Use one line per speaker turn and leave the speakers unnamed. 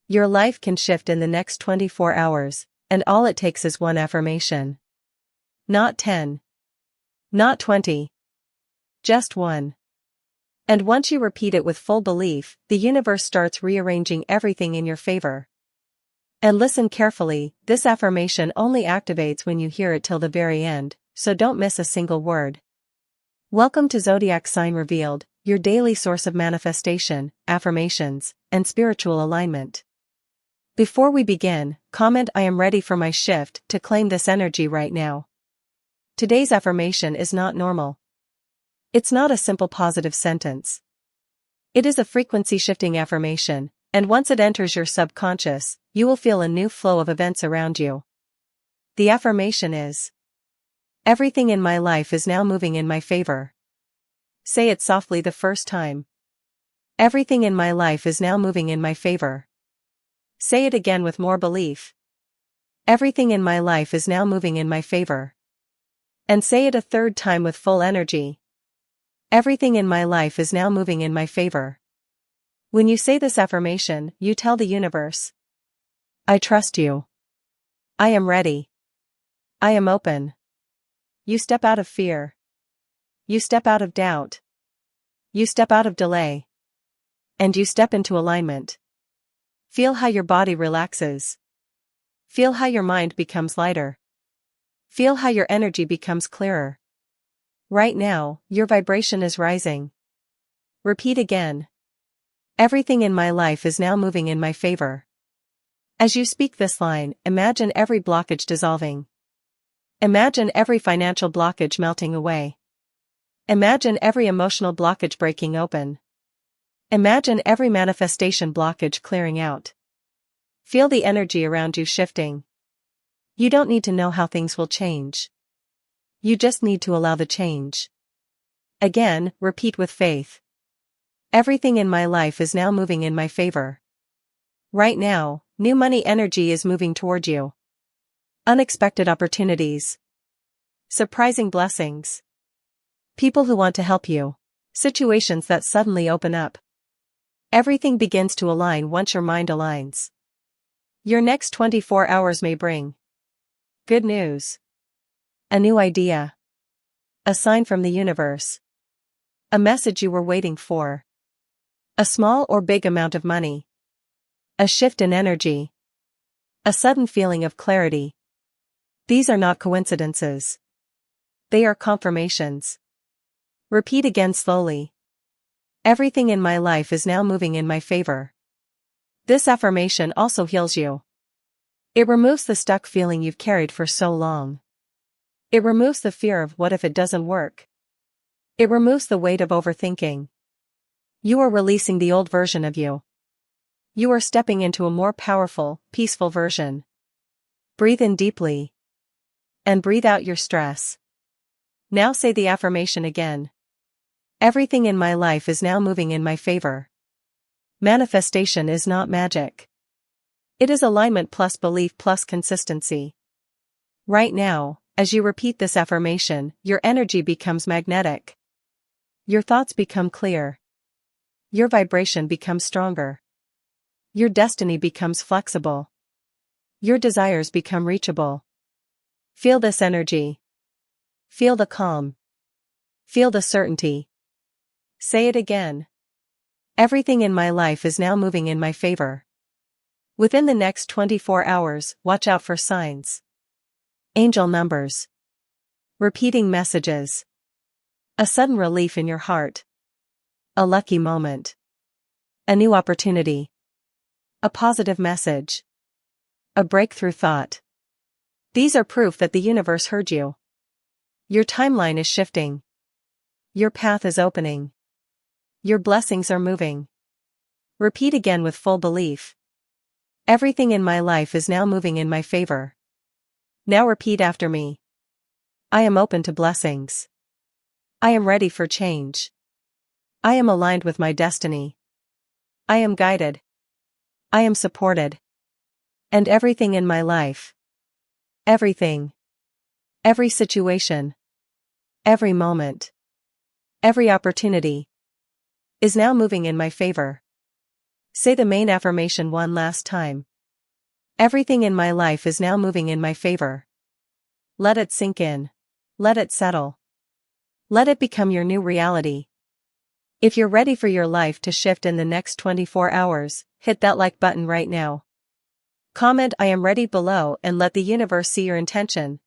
Your life can shift in the next 24 hours, and all it takes is one affirmation. Not 10. Not 20. Just one. And once you repeat it with full belief, the universe starts rearranging everything in your favor. And listen carefully, this affirmation only activates when you hear it till the very end, so don't miss a single word. Welcome to Zodiac Sign Revealed, your daily source of manifestation, affirmations, and spiritual alignment. Before we begin, comment "I am ready for my shift" to claim this energy right now. Today's affirmation is not normal. It's not a simple positive sentence. It is a frequency-shifting affirmation, and once it enters your subconscious, you will feel a new flow of events around you. The affirmation is: everything in my life is now moving in my favor. Say it softly the first time. Everything in my life is now moving in my favor. Say it again with more belief. Everything in my life is now moving in my favor. And say it a third time with full energy. Everything in my life is now moving in my favor. When you say this affirmation, you tell the universe, I trust you. I am ready. I am open. You step out of fear. You step out of doubt. You step out of delay. And you step into alignment. Feel how your body relaxes. Feel how your mind becomes lighter. Feel how your energy becomes clearer. Right now, your vibration is rising. Repeat again. Everything in my life is now moving in my favor. As you speak this line, imagine every blockage dissolving. Imagine every financial blockage melting away. Imagine every emotional blockage breaking open. Imagine every manifestation blockage clearing out. Feel the energy around you shifting. You don't need to know how things will change. You just need to allow the change. Again, repeat with faith. Everything in my life is now moving in my favor. Right now, new money energy is moving toward you. Unexpected opportunities. Surprising blessings. People who want to help you. Situations that suddenly open up. Everything begins to align once your mind aligns. Your next 24 hours may bring good news. A new idea. A sign from the universe. A message you were waiting for. A small or big amount of money. A shift in energy. A sudden feeling of clarity. These are not coincidences. They are confirmations. Repeat again slowly. Everything in my life is now moving in my favor. This affirmation also heals you. It removes the stuck feeling you've carried for so long. It removes the fear of what if it doesn't work. It removes the weight of overthinking. You are releasing the old version of you. You are stepping into a more powerful, peaceful version. Breathe in deeply. And breathe out your stress. Now say the affirmation again. Everything in my life is now moving in my favor. Manifestation is not magic. It is alignment plus belief plus consistency. Right now, as you repeat this affirmation, your energy becomes magnetic. Your thoughts become clear. Your vibration becomes stronger. Your destiny becomes flexible. Your desires become reachable. Feel this energy. Feel the calm. Feel the certainty. Say it again. Everything in my life is now moving in my favor. Within the next 24 hours, watch out for signs. Angel numbers. Repeating messages. A sudden relief in your heart. A lucky moment. A new opportunity. A positive message. A breakthrough thought. These are proof that the universe heard you. Your timeline is shifting. Your path is opening. Your blessings are moving. Repeat again with full belief. Everything in my life is now moving in my favor. Now repeat after me. I am open to blessings. I am ready for change. I am aligned with my destiny. I am guided. I am supported. And everything in my life. Everything. Every situation. Every moment. Every opportunity. Is now moving in my favor. Say the main affirmation one last time. Everything in my life is now moving in my favor. Let it sink in. Let it settle. Let it become your new reality. If you're ready for your life to shift in the next 24 hours, hit that like button right now. Comment "I am ready" below and let the universe see your intention.